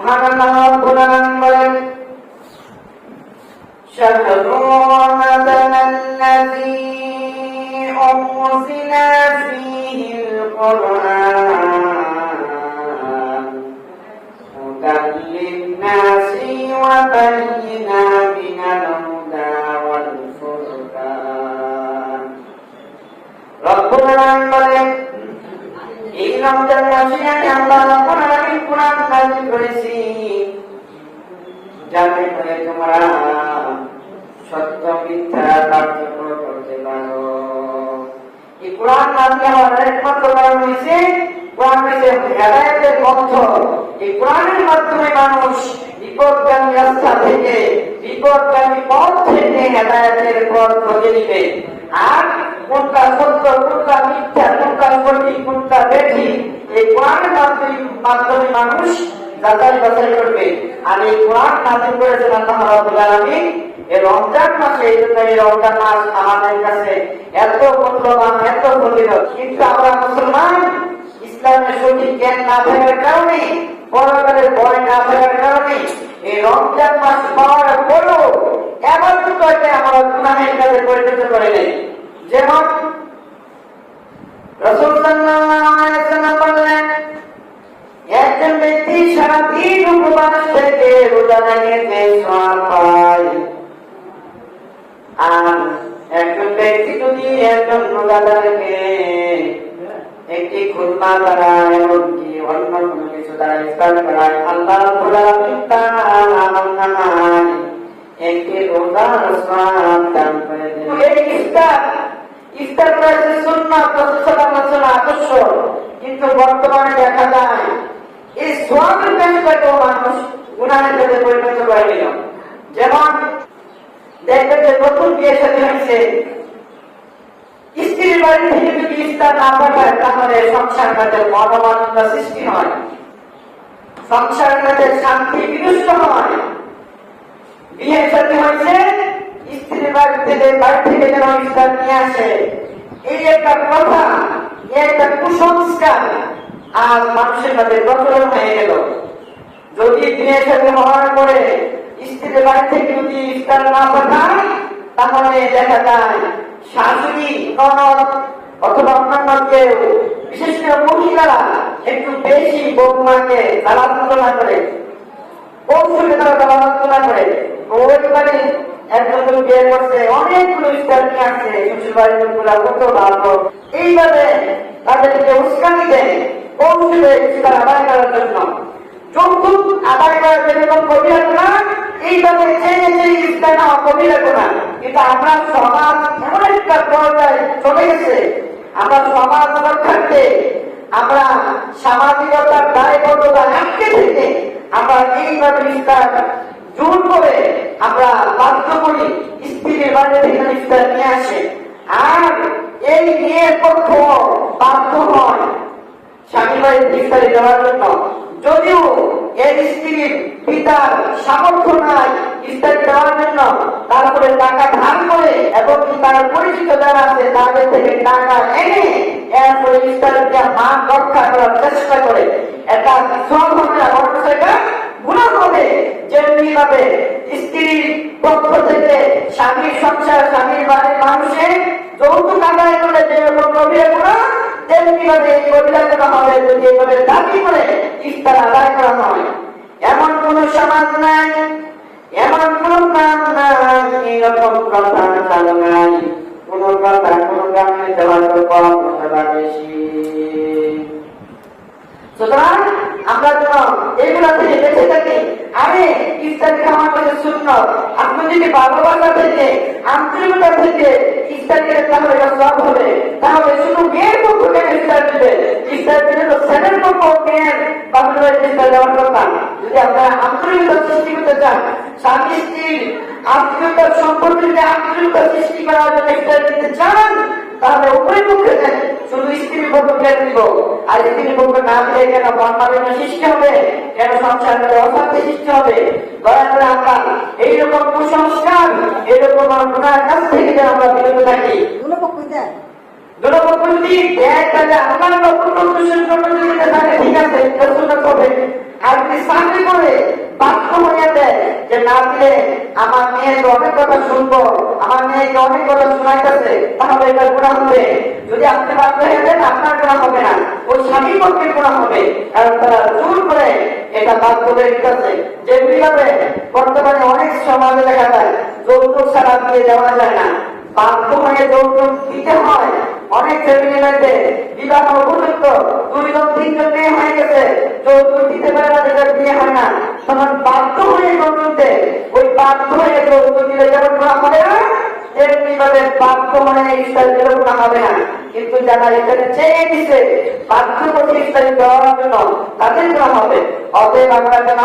মহান আল্লাহ রাব্বুল আলামিন বলেন শাহরু রমাদানাল্লাযী উনজিলা ফীহিল কুরআন হুদাল লিন-নাসি ওয়া বায়িনাতিন মিনাল হুদা ওয়াল ফুরকান। রব্বুল আলামিন বলেন এই রমজান মাসে আমি আল্লাহ রাব্বুল আলামিন কুরআন নাযিল করেছি যাতে করে তোমরা সত্য মিথ্যা পার্থক্য করতে পারো। এই কুরআন নাযিল হওয়ার একমাত্র কারণ হচ্ছে কুরআন হচ্ছে হেদায়েতের গ্রন্থ। এই কুরআনের মাধ্যমে মানুষ বিপদগামী রাস্তা থেকে বিপদগামী পথ থেকে হেদায়েতের পথ খুঁজে নিবে। আর কোনটা সত্য কোনটা মিথ্যা কোনটা সঠিক কোনটা বেঠিক এই কোরআনের মাধ্যমে মানুষ যাচাই বাছাই করবে। আর এই কোরআন নাযিল করেছেন আল্লাহ রাব্বুল আলামিন এই রমজান মাসে। এই জন্য এই রমজান মাস আমাদের কাছে এত মূল্যবান এত ফজিলত। কিন্তু আমরা মুসলমান ইসলামের সঠিক জ্ঞান না থাকার কারণে পরকালের ভয় না থাকার কারণে এই রমজান মাস পাওয়ার পরেও এমন দুটোকে আমরা গুনাহের কাজে পরিণত করে নেই। যেমন রাসূল সাল্লাল্লাহু আলাইহি ওয়াসাল্লাম বললেন একজন ব্যক্তি সারাদিন উপবাস থেকে রোজা রেখে সওয়াব পায়। আর একজন ব্যক্তি যদি একজন রোজাদারকে একটি খুরমা দ্বারা এমনকি অন্য কোনো কিছু দ্বারা ইফতার করায় আল্লাহ রাব্বুল আলামিন তার আমলনামায় একটি রোজার সওয়াব দান করে দেন। এই ইফতার করার সুন্নাত আদর্শ, কিন্তু বর্তমানে দেখা যায় এই সওয়াবের কাজটাকেও মানুষ গুনাহের কাজে পরিণত করে নিল। যেমন দেখবেন যে নতুন বিয়ে শাদী হয়েছে, স্ত্রীর বাড়ি থেকে যদি ইফতার না পাঠায় তাহলে সংসার কাজের মনোমালিন্য সৃষ্টি হয়, সংসার কাজের শান্তি বিনষ্ট হয়। বিয়ে শাদী হয়েছে, স্ত্রীর বাড়ি থেকে যেন ইফতার নিয়ে আসে, এই একটা কথা, এই একটা কুসংস্কার আজ মানুষের মধ্যে প্রচলন হয়ে গেল। যদি বিয়ে শাদী হওয়ার পরে স্ত্রীর বাড়ি থেকে যদি ইফতার না পাঠায় তাহলে দেখা যায় শাশুড়ি ননদ অথবা অন্যান্য কেউ বিশেষ করে মহিলারা একটু বেশি বৌমাকে জ্বালাতনা করে, পৌঁছলে তারা জ্বালাতনা করে। ওই বাড়ি একজন বিয়ে করছে, অনেকগুলো ইফতার নিয়ে আসছে, শ্বশুর বাড়ির লোকগুলা কত ভালো, এইভাবে তাদেরকে উস্কানি দেয় পৌঁছলে ইফতার আদায় করার জন্য। যৌতুক আদায় করার জন্য কবিরা গুনাহ, এইভাবে ইফতার নেওয়া কবিরা গুনাহ। কিন্তু আমরা সমাজ এমন একটা পর্যায়ে চলে গেছে, আমরা সমাজ রক্ষার্থে আমরা সামাজিকতার দায়বদ্ধতা আটকে থেকে আমরা এইভাবে ইফতার জোর করে আমরা বাধ্য করি স্ত্রীর বাড়ি থেকে ইফতার নিয়ে আসে। আর এই মেয়ের পক্ষ বাধ্য হয় স্বামী বাড়ির ইফতারি দেওয়ার জন্য, যদিও এর স্ত্রীর পিতার সামর্থ্য নাই ইফতার দেওয়ার জন্য, তারপরে টাকা ধার করে এবং তার পরিচিত যারা আছে তাদের থেকে টাকা এনে এরপরে ইফতারটা মান রক্ষা করার চেষ্টা করে। এটা সব হবে অর্থটা গুনাহ হবে। যেমনি ভাবে স্ত্রীর পক্ষ থেকে স্বামীর সংসার স্বামীর বাড়ির মানুষের যৌতুক আদায় করলে যেরকম কবিরা গুনাহ, তেমনি ভাবে এই কবিরা গুনাহ হবে যদি এভাবে দাবি করে ইফতার আদায় করা হয়। এমন কোন সমাজ নাই, এমন কোন কাম নাই, এরকম কথা চালু নাই। কোন কথা কোন গ্রামে দেওয়ার কম কথা বেশি। সুতরাং আমরা যেন এগুলা থেকে বেঁচে থাকি। আরে ইফতার খাওয়া হচ্ছে সুন্নাত। আপনি যদি ভালোবাসা থেকে আন্তরিকতা থেকে ইফতার করে তাহলে সব হবে। তাহলে শুধু মেয়ের পক্ষ থেকে ইফতার দিবে, ইফতার দিলে তো ছেলের পক্ষ মেয়ের বান্ধবের ইফতার দেওয়ার কথা। যদি আপনারা আন্তরিকতা সৃষ্টি করতে চান, স্বামী স্ত্রীর আত্মীয়তার সম্পর্কে আন্তরিকতা সৃষ্টি করার জন্য ইফতার দিতে চান, তাহলে উভয় পক্ষে দেন। শুধু স্ত্রীর পক্ষ কেন দিব? আর স্ত্রীর পক্ষ না দিলে কেন বন্যাবন্য সৃষ্টি হবে, কেন সংসার অশান্তি সৃষ্টি হবে? দয়া করে আমরা এইরকম কুসংস্কার, এরকম গুনাহের কাছ থেকে যেন আমরা বিরত থাকি। জনপক্ষ যদি একটা আপনার লক্ষ্য উদ্দেশ্যের জন্য যদি থাকে ঠিক আছে প্রশ্নটা করবে, আর যদি চাকরি করে বাধ্য হয়ে দেয় যে না দিলে আমার মেয়েকে অনেক কথা শুনবো, আমার মেয়েকে অনেক কথা শোনাইতেছে, তাহলে এটা গুণা হবে। যদি আপনি বাধ্য হয়ে দেন আপনার গুণা হবে না, ওই স্বামীর পক্ষে গুণা হবে, কারণ তারা জোর করে এটা বাধ্য করে দিতেছে। যেভাবে বর্তমানে অনেক সমাজে দেখা যায় যৌতুক ছাড়া দিয়ে দেওয়া যায় না, বাধ্য হয়ে যৌতুক দিতে হয়। অনেক ফ্যামিলির মধ্যে বিবাহ উপযুক্ত 2 জন 3 জন মেয়ে হয়ে গেছে, যৌতুক দিতে পারে না, যেটা বিয়ে হয় না, তখন বাধ্য হয়ে যৌতুক দেয়। ওই বাধ্য হয়ে যৌতুক দিলে যেমন গুণা হবে না, তেমনি ভাবে বাধ্য হয়ে ইসলাম দিলেও গুণা হবে না। কিন্তু যারা এখানে চেয়ে দিচ্ছে বাধ্য করে ইসলাম দেওয়ার জন্য, তাদের গুণা হবে। অতএব আমরা কেন,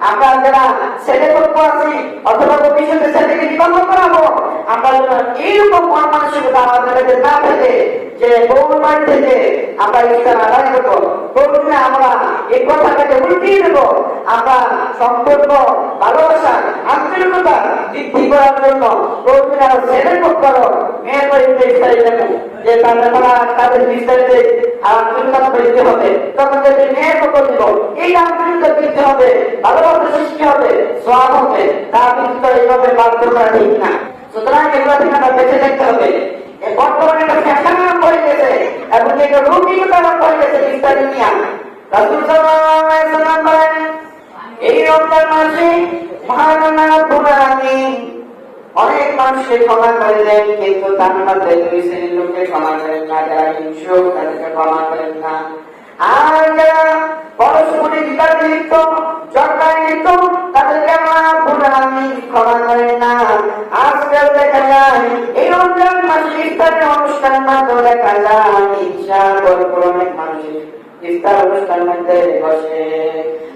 আমরা যারা ছেলে পক্ষ আছি অথবা ভবিষ্যতে ছেলেকে বিবাহ করাবো, আমরা যেন এইরকম মন মানসিকতা আমাদের কাছে না থাকে যে বউর বাড়ি থেকে আমরা ইসলাম আদায় করবো, বউকে আমরা এই কথাটাকে উল্টিয়ে দেবো। আমরা সম্পর্ক, ভালোবাসা, আন্তরিকতা বৃদ্ধি করার জন্য বউকে আরো ছেলের পক্ষ করো, মেয়ের বাড়িতে ইসলাম দেবো, যে তারা তাদের বিস্তারিতে আন্তরিকতা বৃদ্ধি হবে। তখন যদি মেয়ের পক্ষ দিব, এই আন্তরিকতা বৃদ্ধি হবে, ভালোবাসা সৃষ্টি হবে, সওয়াব হবে। তা কিন্তু এইভাবে বাধ্য করা ঠিক না। সুতরাং এগুলো থেকে আমরা বেঁচে থাকতে হবে। বর্তমানে একটা ফ্যাশন আরম্ভ হয়ে গেছে এবং একটা রুটিনতা আরম্ভ হয়ে গেছে ইসলামী নিয়া। রাসূল সাল্লাল্লাহু আলাইহি ওয়াসাল্লাম বলেন, এই রমজান মাসে মহান আল্লাহ রাব্বুল আলামিন অনেক মানুষকে ক্ষমা করে দেন, কিন্তু তার মধ্যে 2 শ্রেণীর লোককে ক্ষমা করেন না, যারা হিংসুক তাদেরকে ক্ষমা করেন না। আর যারা পরস্পরে বিবাদে লিপ্ত, ঝগড়ায় লিপ্ত, তাদেরকে আল্লাহ রাব্বুল আলামিন ক্ষমা করেন না। আজকাল দেখা যায় এই রমজান মাসে ইফতারের অনুষ্ঠান মাত্র দেখা যায় হিংসা করে অনেক মানুষ ইফতার অনুষ্ঠান মধ্যে বসে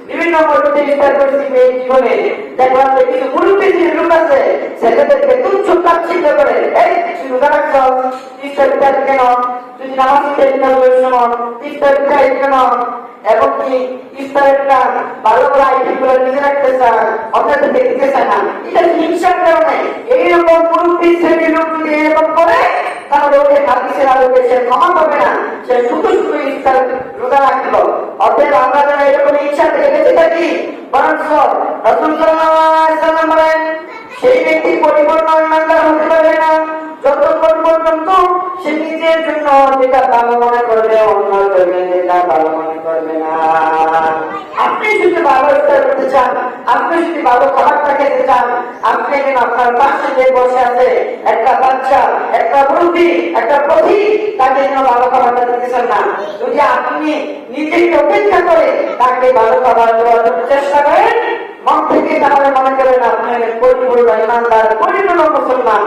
বিভিন্ন পদ্ধতি ইফতার করছি এই জীবনে। দেখলাম যে কিছু মুরব্বী লোক আছে ছেলেদেরকে তুচ্ছ তাচ্ছিল্য করে, এই শুধু রাখছ ইফতার কেন, যদি নামাজ ইফতার কেন, এবং কি ইফতারেরটা ভালো করে আইডি করে নিজে রাখতে চান, অন্যদেরকে দিতে চায় না, এটা হিংসার কারণে। এইরকম মুরব্বী শ্রেণীর লোক যদি এরকম করে, তাহলে ওকে হাদিসের আলোকে সে ক্ষমা করবে না, সে শুধু শুধু ইফতার রোজা রাখলো। অতএব আমরা যেন এরকম ইচ্ছা থেকে বেঁচে থাকি, বরঞ্চ রাসূল সাল্লাল্লাহু আলাইহি ওয়াসাল্লাম বলেন, সেই ব্যক্তি পরিপূর্ণ ইমানদার হতে পারবে না যতক্ষণ পর্যন্ত সে নিজের জন্য যেটা ভালো মনে করবে, অন্য জন্য যেটা ভালো মনে করবে না। আপনি যদি ভালো ইফতার করতে চান, আপনি যদি ভালো খাবারটা খেতে চান, আপনি যেন আপনার পাশে যে বসে আছে একটা বাচ্চা, একটা মুরব্বী, একটা পথিক, তাকে যেন ভালো খাবারটা দিতেছেন না। যদি আপনি নিজেকে অপেক্ষা করে তাকে ভালো খাবার দেওয়ার জন্য চেষ্টা করেন মন থেকে, তাহলে মনে করেন আপনি পরিপূর্ণ ইমানদার, পরিপূর্ণ মুসলমান।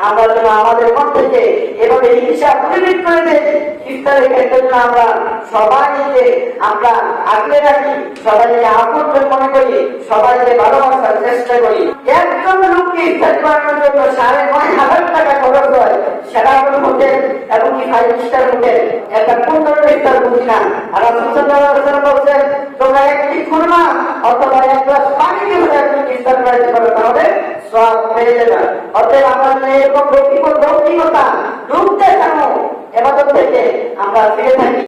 আমরা যেন আমাদের মন থেকে এভাবে হিংসা পরিবেশ করে দেয় ইফতারের ক্ষেত্রে, যেন আমরা সবাইকে আমরা আগলে রাখি, সবাইকে আপন মনে করি, সবাইকে ভালোবাসার চেষ্টা করি। একজন লোককে ইফতার করানোর জন্য 9,500 টাকা খরচ হয়, সেটা কোনো হোটেল এবং কি 5 স্টার হোটেল, একটা 15 ইফতার বুঝি না। আর রাসূল সাল্লাল্লাহু আলাইহি ওয়াসাল্লাম বলেন, তোমরা একটি খুরমা অথবা এক গ্লাস পানি দিয়ে একজন ইফতার করাইতে পারো, তাহলে সওয়াব পেয়ে যাবে। অতএব আমরা এরকম লৌকিকতা, লোক দেখানো ইবাদত থেকে আমরা ফিরে থাকি।